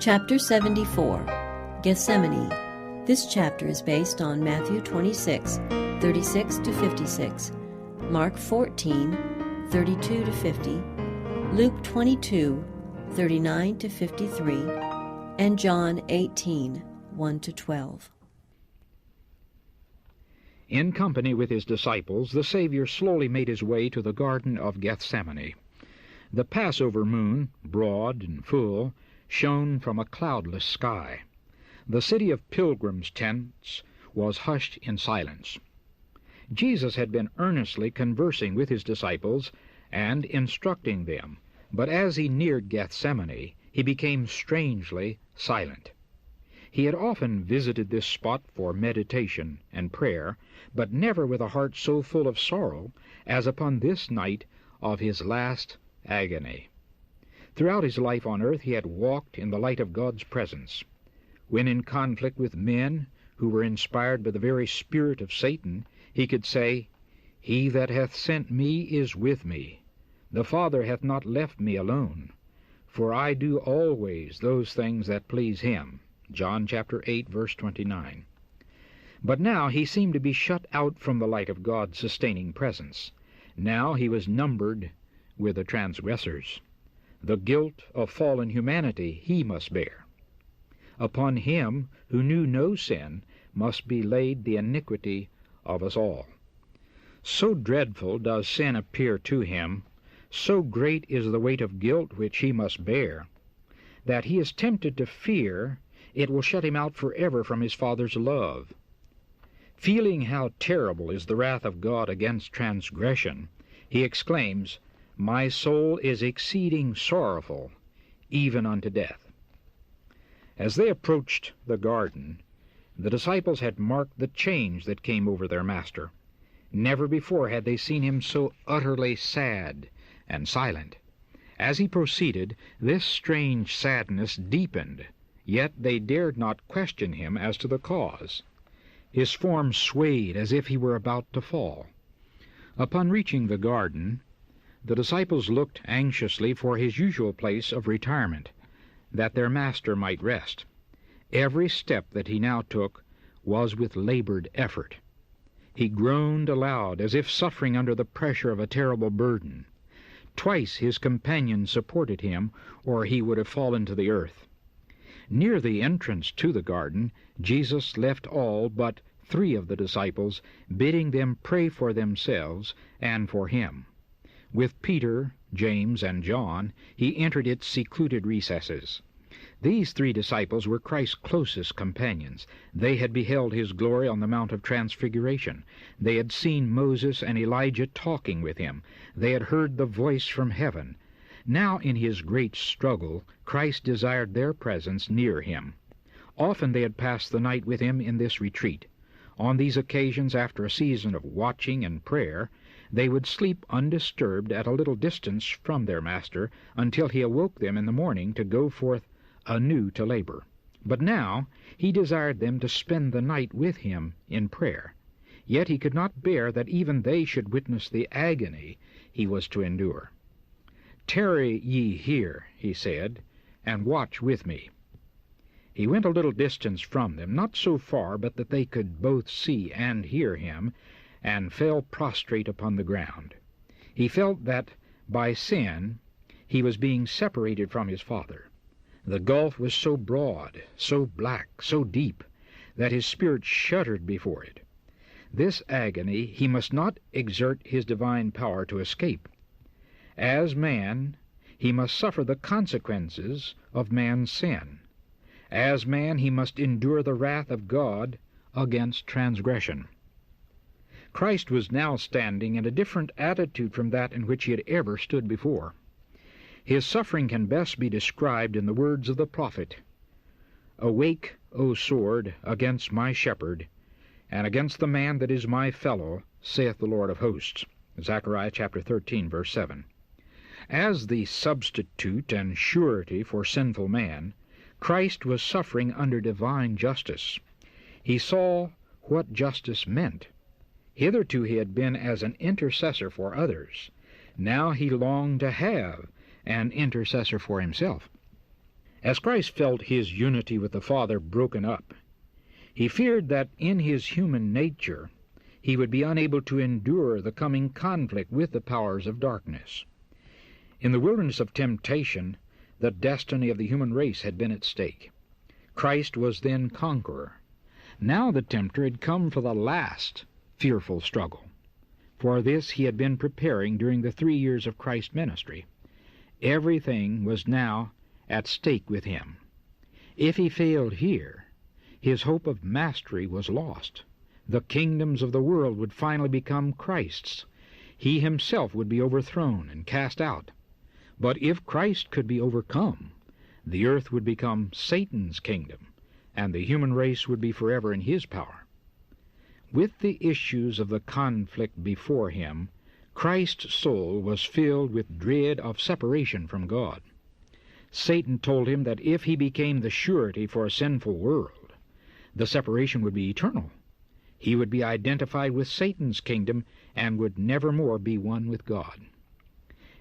Chapter 74, Gethsemane. This chapter is based on Matthew 26, 36 to 56, Mark 14, 32 to 50, Luke 22, 39 to 53, and John 18, 1 to 12. In company with his disciples, the Savior slowly made his way to the Garden of Gethsemane. The Passover moon, broad and full, shone from a cloudless sky. The city of pilgrims' tents was hushed in silence. Jesus had been earnestly conversing with his disciples and instructing them, but as he neared Gethsemane, he became strangely silent. He had often visited this spot for meditation and prayer, but never with a heart so full of sorrow as upon this night of his last agony. Throughout his life on earth he had walked in the light of God's presence. When in conflict with men who were inspired by the very spirit of Satan, he could say, "He that hath sent me is with me. The Father hath not left me alone. For I do always those things that please him." John chapter 8, verse 29. But now he seemed to be shut out from the light of God's sustaining presence. Now he was numbered with the transgressors. The guilt of fallen humanity he must bear. Upon him who knew no sin must be laid the iniquity of us all. So dreadful does sin appear to him, so great is the weight of guilt which he must bear, that he is tempted to fear it will shut him out forever from his Father's love. Feeling how terrible is the wrath of God against transgression, he exclaims, "My soul is exceeding sorrowful, even unto death." As they approached the garden, the disciples had marked the change that came over their Master. Never before had they seen him so utterly sad and silent. As he proceeded, this strange sadness deepened, yet they dared not question him as to the cause. His form swayed as if he were about to fall. Upon reaching the garden, the disciples looked anxiously for his usual place of retirement, that their Master might rest. Every step that he now took was with labored effort. He groaned aloud, as if suffering under the pressure of a terrible burden. Twice his companions supported him, or he would have fallen to the earth. Near the entrance to the garden, Jesus left all but 3 of the disciples, bidding them pray for themselves and for him. With Peter, James, and John, he entered its secluded recesses. These 3 disciples were Christ's closest companions. They had beheld his glory on the Mount of Transfiguration. They had seen Moses and Elijah talking with him. They had heard the voice from heaven. Now in his great struggle, Christ desired their presence near him. Often they had passed the night with him in this retreat. On these occasions, after a season of watching and prayer, they would sleep undisturbed at a little distance from their Master until he awoke them in the morning to go forth anew to labor. But now he desired them to spend the night with him in prayer. Yet he could not bear that even they should witness the agony he was to endure. "Tarry ye here," he said, "and watch with me." He went a little distance from them, not so far but that they could both see and hear him, and fell prostrate upon the ground. He felt that by sin he was being separated from his Father. The gulf was so broad, so black, so deep, that his spirit shuddered before it. This agony he must not exert his divine power to escape. As man, he must suffer the consequences of man's sin. As man, he must endure the wrath of God against transgression. Christ was now standing in a different attitude from that in which he had ever stood before. His suffering can best be described in the words of the prophet, "Awake, O sword, against my shepherd, and against the man that is my fellow, saith the Lord of hosts." Zechariah chapter 13, verse 7. As the substitute and surety for sinful man, Christ was suffering under divine justice. He saw what justice meant. Hitherto he had been as an intercessor for others. Now he longed to have an intercessor for himself. As Christ felt his unity with the Father broken up, he feared that in his human nature he would be unable to endure the coming conflict with the powers of darkness. In the wilderness of temptation, the destiny of the human race had been at stake. Christ was then conqueror. Now the tempter had come for the last fearful struggle. For this he had been preparing during the 3 years of Christ's ministry. Everything was now at stake with him. If he failed here, his hope of mastery was lost. The kingdoms of the world would finally become Christ's. He himself would be overthrown and cast out. But if Christ could be overcome, the earth would become Satan's kingdom, and the human race would be forever in his power. With the issues of the conflict before him, Christ's soul was filled with dread of separation from God. Satan told him that if he became the surety for a sinful world, the separation would be eternal. He would be identified with Satan's kingdom and would never more be one with God.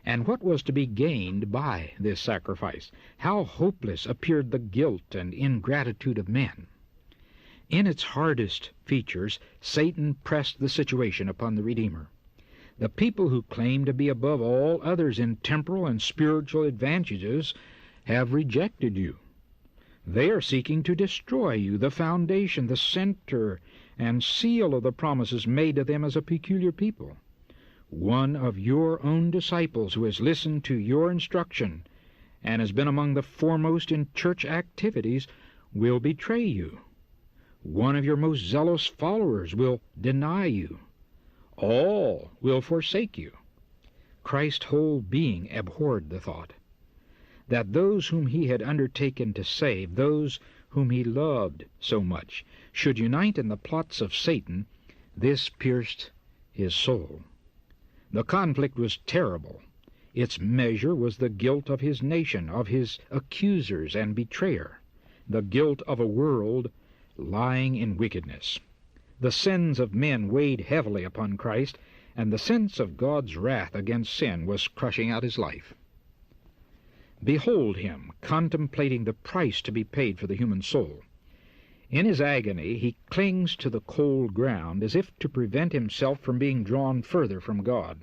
And what was to be gained by this sacrifice? How hopeless appeared the guilt and ingratitude of men. In its hardest features, Satan pressed the situation upon the Redeemer. The people who claim to be above all others in temporal and spiritual advantages have rejected you. They are seeking to destroy you, the foundation, the center, and seal of the promises made to them as a peculiar people. One of your own disciples who has listened to your instruction and has been among the foremost in church activities will betray you. One of your most zealous followers will deny you. All will forsake you. Christ's whole being abhorred the thought that those whom he had undertaken to save, those whom he loved so much, should unite in the plots of Satan. This pierced his soul. The conflict was terrible. Its measure was the guilt of his nation, of his accusers and betrayer, the guilt of a world lying in wickedness. The sins of men weighed heavily upon Christ, and the sense of God's wrath against sin was crushing out his life. Behold him contemplating the price to be paid for the human soul. In his agony he clings to the cold ground as if to prevent himself from being drawn further from God.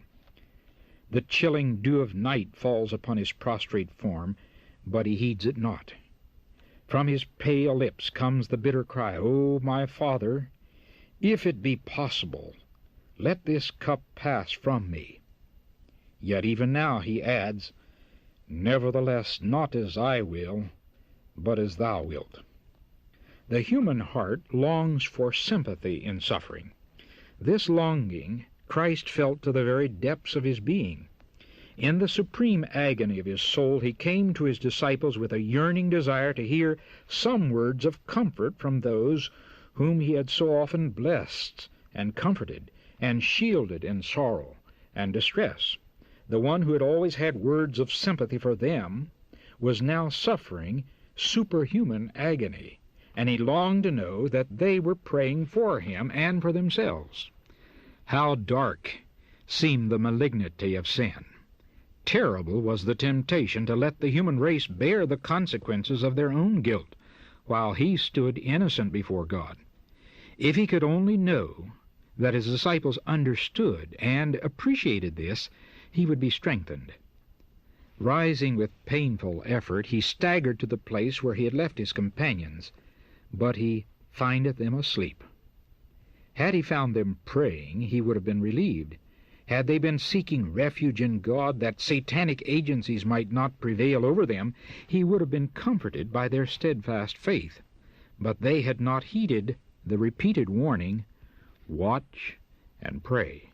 The chilling dew of night falls upon his prostrate form, but he heeds it not. From his pale lips comes the bitter cry, "O my Father, if it be possible, let this cup pass from me." Yet even now he adds, "Nevertheless, not as I will, but as thou wilt." The human heart longs for sympathy in suffering. This longing Christ felt to the very depths of his being. In the supreme agony of his soul, he came to his disciples with a yearning desire to hear some words of comfort from those whom he had so often blessed and comforted and shielded in sorrow and distress. The one who had always had words of sympathy for them was now suffering superhuman agony, and he longed to know that they were praying for him and for themselves. How dark seemed the malignity of sin! Terrible was the temptation to let the human race bear the consequences of their own guilt, while he stood innocent before God. If he could only know that his disciples understood and appreciated this, he would be strengthened. Rising with painful effort, he staggered to the place where he had left his companions, but he findeth them asleep. Had he found them praying, he would have been relieved. Had they been seeking refuge in God that satanic agencies might not prevail over them, he would have been comforted by their steadfast faith. But they had not heeded the repeated warning, "Watch and pray."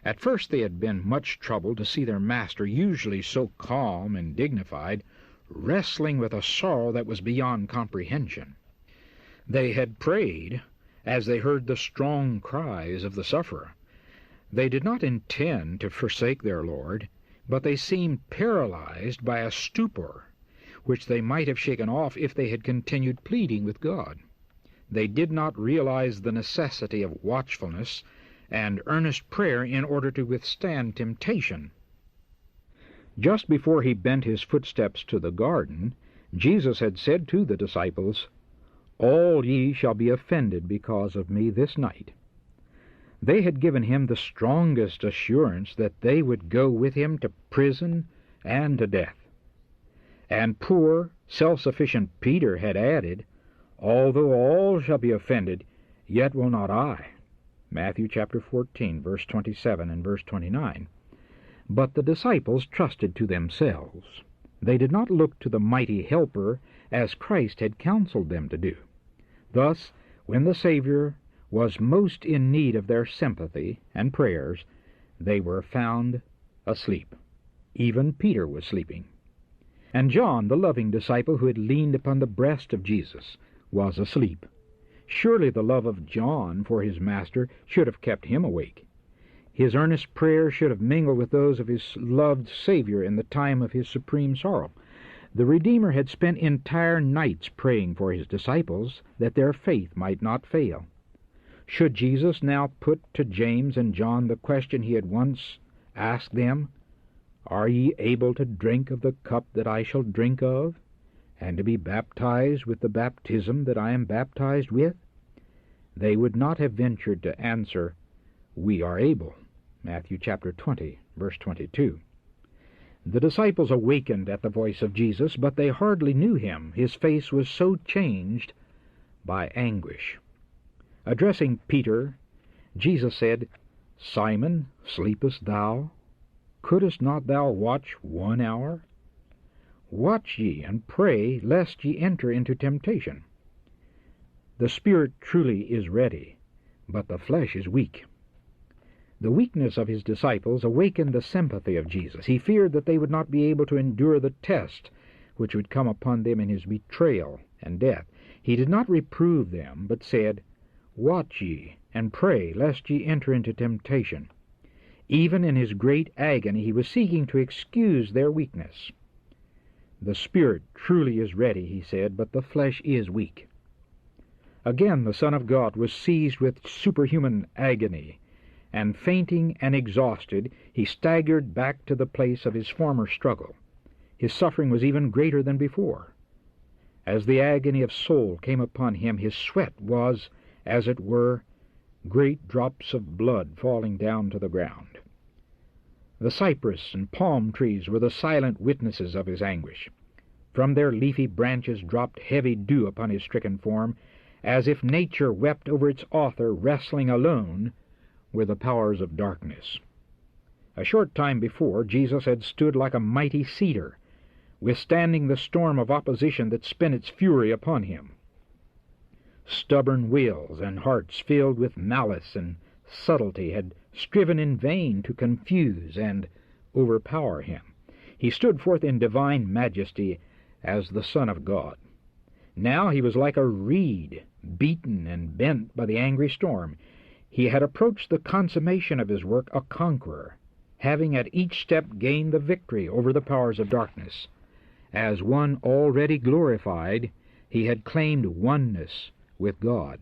At first they had been much troubled to see their master, usually so calm and dignified, wrestling with a sorrow that was beyond comprehension. They had prayed as they heard the strong cries of the sufferer. They did not intend to forsake their Lord, but they seemed paralyzed by a stupor which they might have shaken off if they had continued pleading with God. They did not realize the necessity of watchfulness and earnest prayer in order to withstand temptation. Just before he bent his footsteps to the garden, Jesus had said to the disciples, "All ye shall be offended because of me this night." They had given him the strongest assurance that they would go with him to prison and to death. And poor, self-sufficient Peter had added, "Although all shall be offended, yet will not I." Matthew chapter 14, verse 27 and verse 29. But the disciples trusted to themselves. They did not look to the mighty Helper as Christ had counseled them to do. Thus, when the Savior was most in need of their sympathy and prayers, they were found asleep. Even Peter was sleeping. And John, the loving disciple who had leaned upon the breast of Jesus, was asleep. Surely the love of John for his Master should have kept him awake. His earnest prayers should have mingled with those of his loved Savior in the time of his supreme sorrow. The Redeemer had spent entire nights praying for his disciples that their faith might not fail. Should Jesus now put to James and John the question he had once asked them, "Are ye able to drink of the cup that I shall drink of, and to be baptized with the baptism that I am baptized with?" They would not have ventured to answer, "We are able." Matthew chapter 20, verse 22. The disciples awakened at the voice of Jesus, but they hardly knew him. His face was so changed by anguish. Addressing Peter, Jesus said, "Simon, sleepest thou? Couldest not thou watch 1 hour? Watch ye and pray, lest ye enter into temptation. The spirit truly is ready, but the flesh is weak." The weakness of his disciples awakened the sympathy of Jesus. He feared that they would not be able to endure the test which would come upon them in his betrayal and death. He did not reprove them, but said, "Watch ye and pray, lest ye enter into temptation." Even in his great agony, he was seeking to excuse their weakness. "The spirit truly is ready," he said, "but the flesh is weak." Again the Son of God was seized with superhuman agony, and fainting and exhausted, he staggered back to the place of his former struggle. His suffering was even greater than before. As the agony of soul came upon him, his sweat was, as it were, great drops of blood falling down to the ground. The cypress and palm trees were the silent witnesses of his anguish. From their leafy branches dropped heavy dew upon his stricken form, as if nature wept over its author wrestling alone with the powers of darkness. A short time before, Jesus had stood like a mighty cedar, withstanding the storm of opposition that spent its fury upon him. Stubborn wills and hearts filled with malice and subtlety had striven in vain to confuse and overpower him. He stood forth in divine majesty as the Son of God. Now he was like a reed, beaten and bent by the angry storm. He had approached the consummation of his work a conqueror, having at each step gained the victory over the powers of darkness. As one already glorified, he had claimed oneness with God.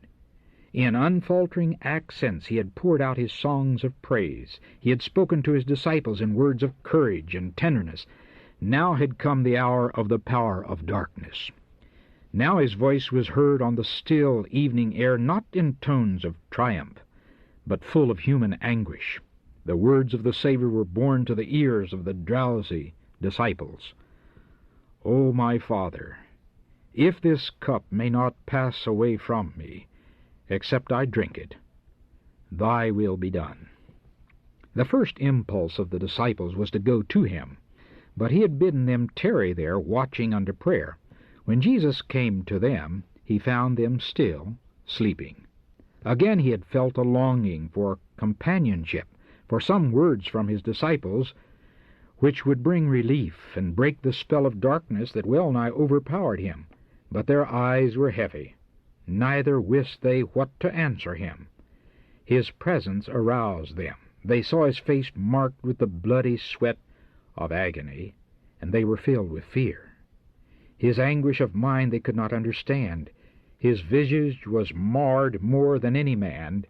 In unfaltering accents he had poured out his songs of praise. He had spoken to his disciples in words of courage and tenderness. Now had come the hour of the power of darkness. Now his voice was heard on the still evening air, not in tones of triumph, but full of human anguish. The words of the Savior were borne to the ears of the drowsy disciples. "O my Father, if this cup may not pass away from me, except I drink it, thy will be done." The first impulse of the disciples was to go to him, but he had bidden them tarry there, watching unto prayer. When Jesus came to them, he found them still sleeping. Again he had felt a longing for companionship, for some words from his disciples, which would bring relief and break the spell of darkness that well nigh overpowered him. But their eyes were heavy, neither wist they what to answer him. His presence aroused them. They saw his face marked with the bloody sweat of agony, and they were filled with fear. His anguish of mind they could not understand. His visage was marred more than any man,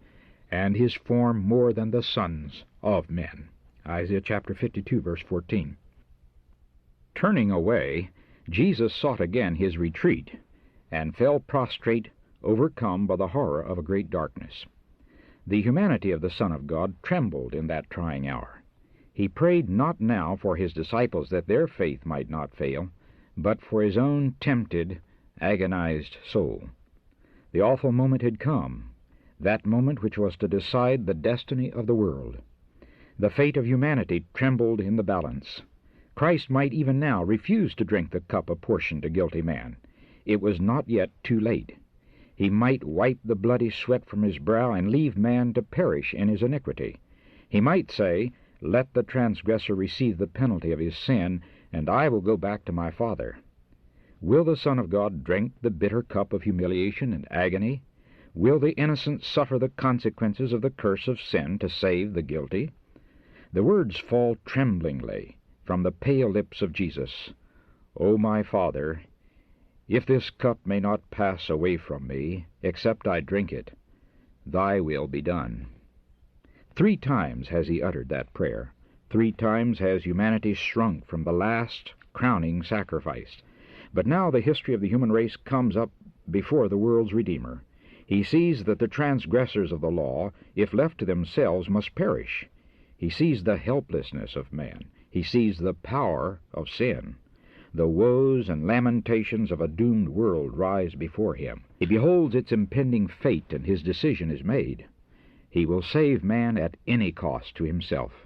and his form more than the sons of men. Isaiah chapter 52, verse 14. Turning away, Jesus sought again his retreat, and fell prostrate, overcome by the horror of a great darkness. The humanity of the Son of God trembled in that trying hour. He prayed not now for his disciples that their faith might not fail, but for his own tempted, agonized soul. The awful moment had come, that moment which was to decide the destiny of the world. The fate of humanity trembled in the balance. Christ might even now refuse to drink the cup apportioned to guilty man. It was not yet too late. He might wipe the bloody sweat from his brow and leave man to perish in his iniquity. He might say, "Let the transgressor receive the penalty of his sin, and I will go back to my Father." Will the Son of God drink the bitter cup of humiliation and agony? Will the innocent suffer the consequences of the curse of sin to save the guilty? The words fall tremblingly from the pale lips of Jesus. "O my Father, if this cup may not pass away from me, except I drink it, thy will be done." 3 times has he uttered that prayer. 3 times has humanity shrunk from the last crowning sacrifice. But now the history of the human race comes up before the world's Redeemer. He sees that the transgressors of the law, if left to themselves, must perish. He sees the helplessness of man. He sees the power of sin. The woes and lamentations of a doomed world rise before him. He beholds its impending fate, and his decision is made. He will save man at any cost to himself.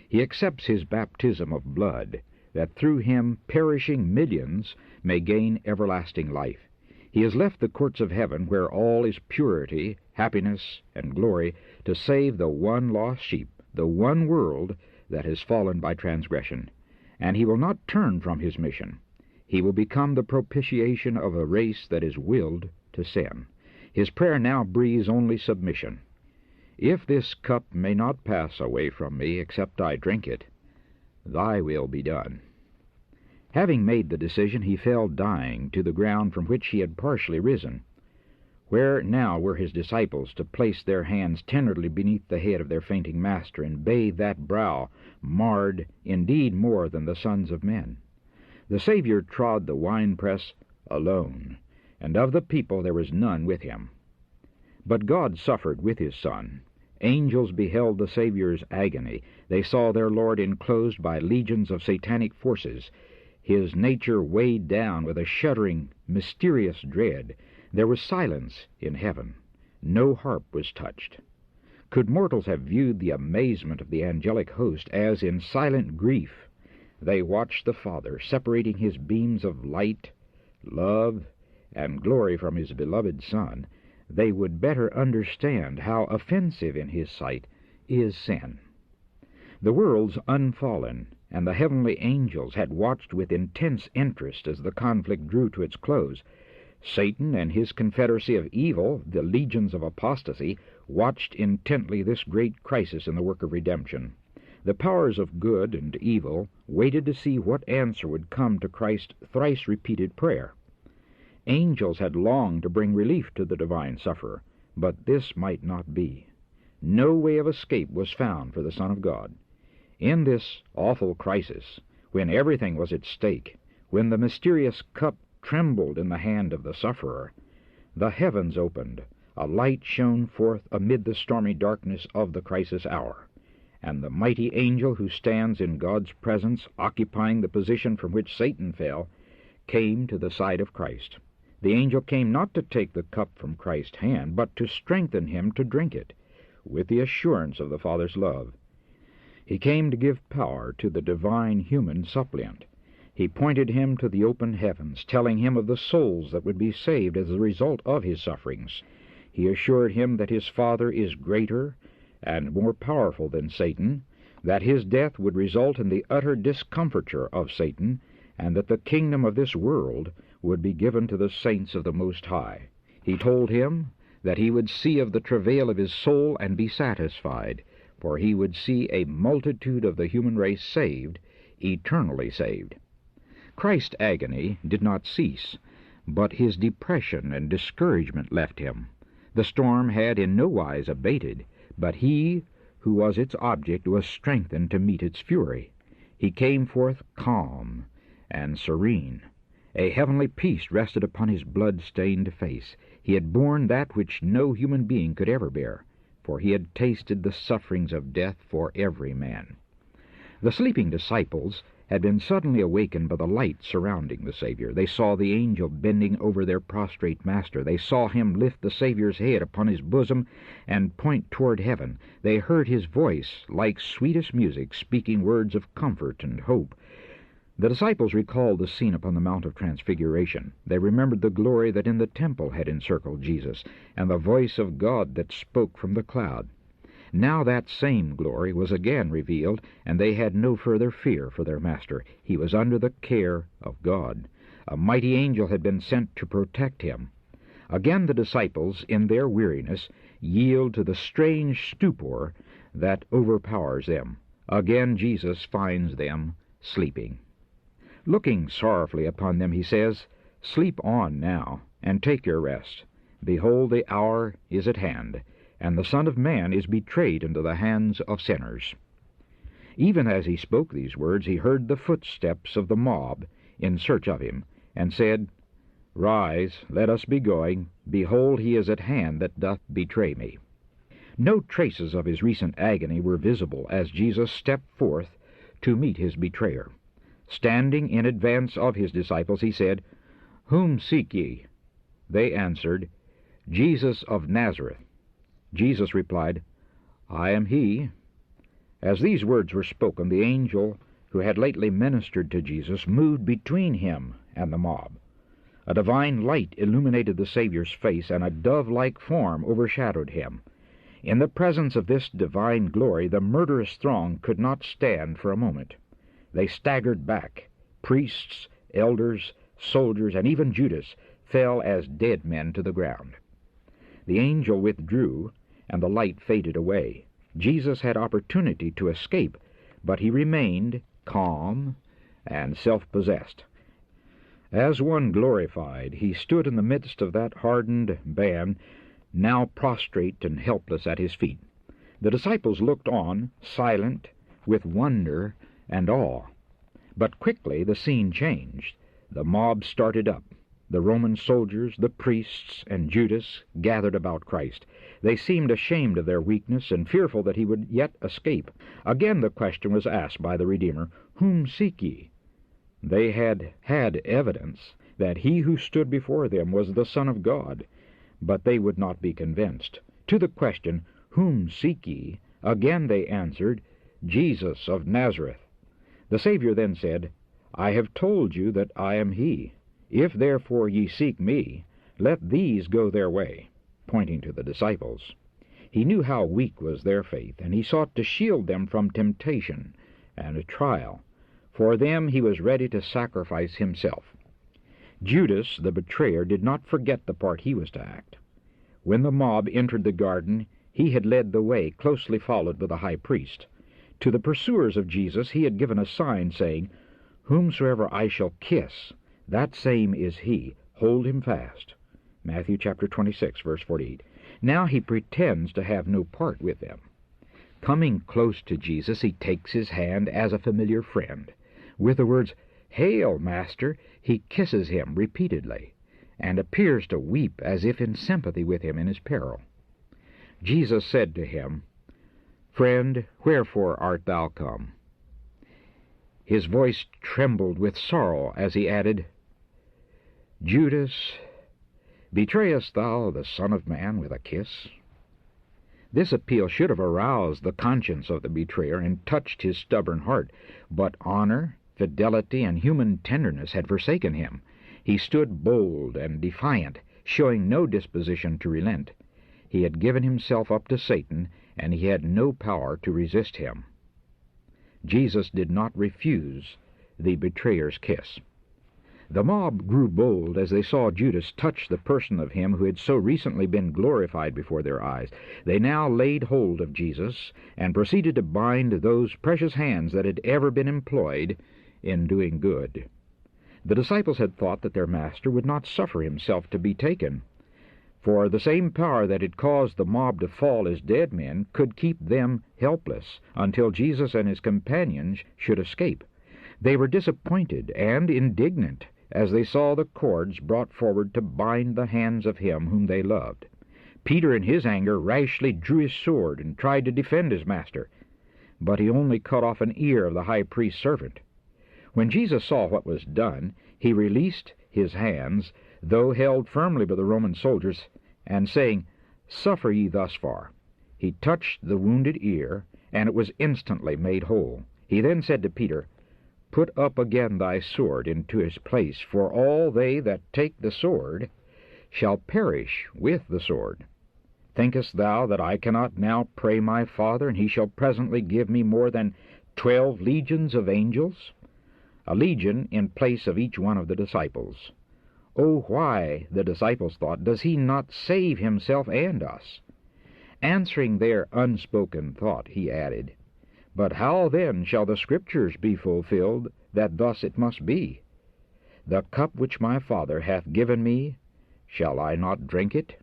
He accepts his baptism of blood, that through him perishing millions may gain everlasting life. He has left the courts of heaven, where all is purity, happiness, and glory, to save the one lost sheep, the one world that has fallen by transgression. And he will not turn from his mission. He will become the propitiation of a race that is willed to sin. His prayer now breathes only submission. "If this cup may not pass away from me, except I drink it, thy will be done." Having made the decision, he fell dying to the ground from which he had partially risen. Where now were his disciples to place their hands tenderly beneath the head of their fainting master, and bathe that brow, marred indeed more than the sons of men? The Savior trod the winepress alone, and of the people there was none with him. But God suffered with his Son. Angels beheld the Savior's agony. They saw their Lord enclosed by legions of satanic forces, his nature weighed down with a shuddering, mysterious dread. There was silence in heaven. No harp was touched. Could mortals have viewed the amazement of the angelic host as in silent grief they watched the Father separating his beams of light, love, and glory from his beloved Son, they would better understand how offensive in his sight is sin. The world's unfallen and the heavenly angels had watched with intense interest as the conflict drew to its close. Satan and his confederacy of evil, the legions of apostasy, watched intently this great crisis in the work of redemption. The powers of good and evil waited to see what answer would come to Christ's thrice-repeated prayer. Angels had longed to bring relief to the divine sufferer, but this might not be. No way of escape was found for the Son of God. In this awful crisis, when everything was at stake, when the mysterious cup trembled in the hand of the sufferer, the heavens opened, a light shone forth amid the stormy darkness of the crisis hour, and the mighty angel who stands in God's presence, occupying the position from which Satan fell, came to the side of Christ. The angel came not to take the cup from Christ's hand, but to strengthen him to drink it, with the assurance of the Father's love. He came to give power to the divine human suppliant. He pointed him to the open heavens, telling him of the souls that would be saved as a result of his sufferings. He assured him that his Father is greater and more powerful than Satan, that his death would result in the utter discomfiture of Satan, and that the kingdom of this world would be given to the saints of the Most High. He told him that he would see of the travail of his soul and be satisfied, for he would see a multitude of the human race saved, eternally saved. Christ's agony did not cease, but his depression and discouragement left him. The storm had in no wise abated, but he who was its object was strengthened to meet its fury. He came forth calm and serene. A heavenly peace rested upon his blood-stained face. He had borne that which no human being could ever bear, for he had tasted the sufferings of death for every man. The sleeping disciples had been suddenly awakened by the light surrounding the Savior. They saw the angel bending over their prostrate Master. They saw him lift the Savior's head upon his bosom and point toward heaven. They heard his voice, like sweetest music, speaking words of comfort and hope. The disciples recalled the scene upon the Mount of Transfiguration. They remembered the glory that in the temple had encircled Jesus, and the voice of God that spoke from the cloud. Now that same glory was again revealed, and they had no further fear for their Master. He was under the care of God. A mighty angel had been sent to protect him. Again the disciples, in their weariness, yield to the strange stupor that overpowers them. Again Jesus finds them sleeping. Looking sorrowfully upon them, he says, "Sleep on now, and take your rest. Behold, the hour is at hand, and the Son of Man is betrayed into the hands of sinners." Even as he spoke these words, he heard the footsteps of the mob in search of him, and said, "Rise, let us be going. Behold, he is at hand that doth betray me." No traces of his recent agony were visible as Jesus stepped forth to meet his betrayer. Standing in advance of his disciples, he said, "Whom seek ye?" They answered, "Jesus of Nazareth." Jesus replied, "I am he." As these words were spoken, the angel who had lately ministered to Jesus moved between him and the mob. A divine light illuminated the Savior's face, and a dove-like form overshadowed him. In the presence of this divine glory, the murderous throng could not stand for a moment. They staggered back. Priests, elders, soldiers, and even Judas fell as dead men to the ground. The angel withdrew, and the light faded away. Jesus had opportunity to escape, but he remained calm and self-possessed. As one glorified, he stood in the midst of that hardened band, now prostrate and helpless at his feet. The disciples looked on, silent, with wonder and awe. But quickly the scene changed. The mob started up. The Roman soldiers, the priests, and Judas gathered about Christ. They seemed ashamed of their weakness and fearful that he would yet escape. Again the question was asked by the Redeemer, "Whom seek ye?" They had had evidence that he who stood before them was the Son of God, but they would not be convinced. To the question, "Whom seek ye?" again they answered, "Jesus of Nazareth." The Savior then said, "I have told you that I am he. If therefore ye seek me, let these go their way," pointing to the disciples. He knew how weak was their faith, and he sought to shield them from temptation and a trial. For them he was ready to sacrifice himself. Judas, the betrayer, did not forget the part he was to act. When the mob entered the garden, he had led the way, closely followed by the high priest. To the pursuers of Jesus he had given a sign, saying, "Whomsoever I shall kiss, that same is he. Hold him fast." Matthew chapter 26, verse 48. Now he pretends to have no part with them. Coming close to Jesus, he takes his hand as a familiar friend. With the words, "Hail, Master," he kisses him repeatedly, and appears to weep as if in sympathy with him in his peril. Jesus said to him, "Friend, wherefore art thou come?" His voice trembled with sorrow as he added, "Judas, betrayest thou the Son of Man with a kiss?" This appeal should have aroused the conscience of the betrayer and touched his stubborn heart, but honor, fidelity, and human tenderness had forsaken him. He stood bold and defiant, showing no disposition to relent. He had given himself up to Satan, and he had no power to resist him. Jesus did not refuse the betrayer's kiss. The mob grew bold as they saw Judas touch the person of him who had so recently been glorified before their eyes. They now laid hold of Jesus and proceeded to bind those precious hands that had ever been employed in doing good. The disciples had thought that their Master would not suffer himself to be taken, for the same power that had caused the mob to fall as dead men could keep them helpless until Jesus and his companions should escape. They were disappointed and indignant as they saw the cords brought forward to bind the hands of him whom they loved. Peter in his anger rashly drew his sword and tried to defend his master, but he only cut off an ear of the high priest's servant. When Jesus saw what was done, he released his hands, though held firmly by the Roman soldiers, and saying, "Suffer ye thus far," he touched the wounded ear, and it was instantly made whole. He then said to Peter, "Put up again thy sword into his place, for all they that take the sword shall perish with the sword. Thinkest thou that I cannot now pray my Father, and he shall presently give me more than 12 legions of angels?" A legion in place of each one of the disciples. Oh, why, the disciples thought, does he not save himself and us? Answering their unspoken thought, he added, "But how then shall the Scriptures be fulfilled, that thus it must be? The cup which my Father hath given me, shall I not drink it?"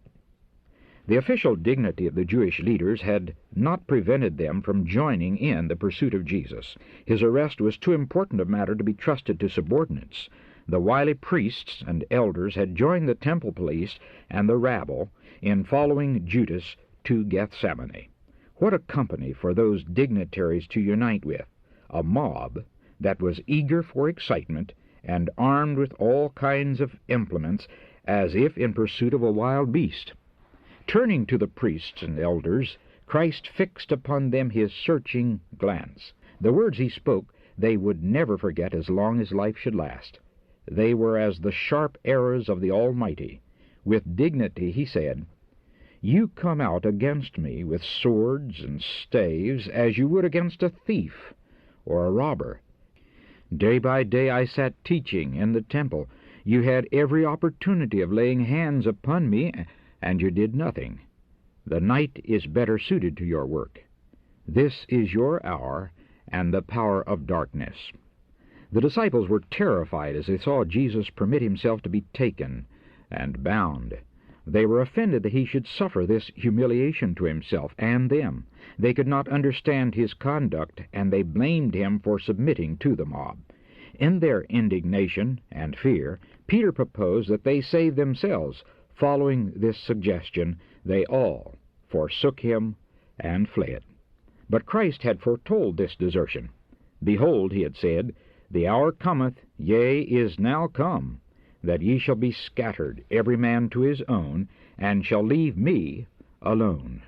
The official dignity of the Jewish leaders had not prevented them from joining in the pursuit of Jesus. His arrest was too important a matter to be trusted to subordinates. The wily priests and elders had joined the temple police and the rabble in following Judas to Gethsemane. What a company for those dignitaries to unite with! A mob that was eager for excitement and armed with all kinds of implements, as if in pursuit of a wild beast. Turning to the priests and elders, Christ fixed upon them his searching glance. The words he spoke they would never forget as long as life should last. They were as the sharp arrows of the Almighty. With dignity he said, "You come out against me with swords and staves as you would against a thief or a robber. Day by day I sat teaching in the temple. You had every opportunity of laying hands upon me, and you did nothing. The night is better suited to your work. This is your hour and the power of darkness." The disciples were terrified as they saw Jesus permit himself to be taken and bound. They were offended that he should suffer this humiliation to himself and them. They could not understand his conduct, and they blamed him for submitting to the mob. In their indignation and fear, Peter proposed that they save themselves. Following this suggestion, they all forsook him and fled. But Christ had foretold this desertion. "Behold," he had said, "the hour cometh, yea, is now come, that ye shall be scattered, every man to his own, and shall leave me alone.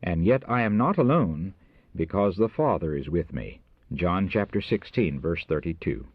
And yet I am not alone, because the Father is with me." John chapter 16, verse 32.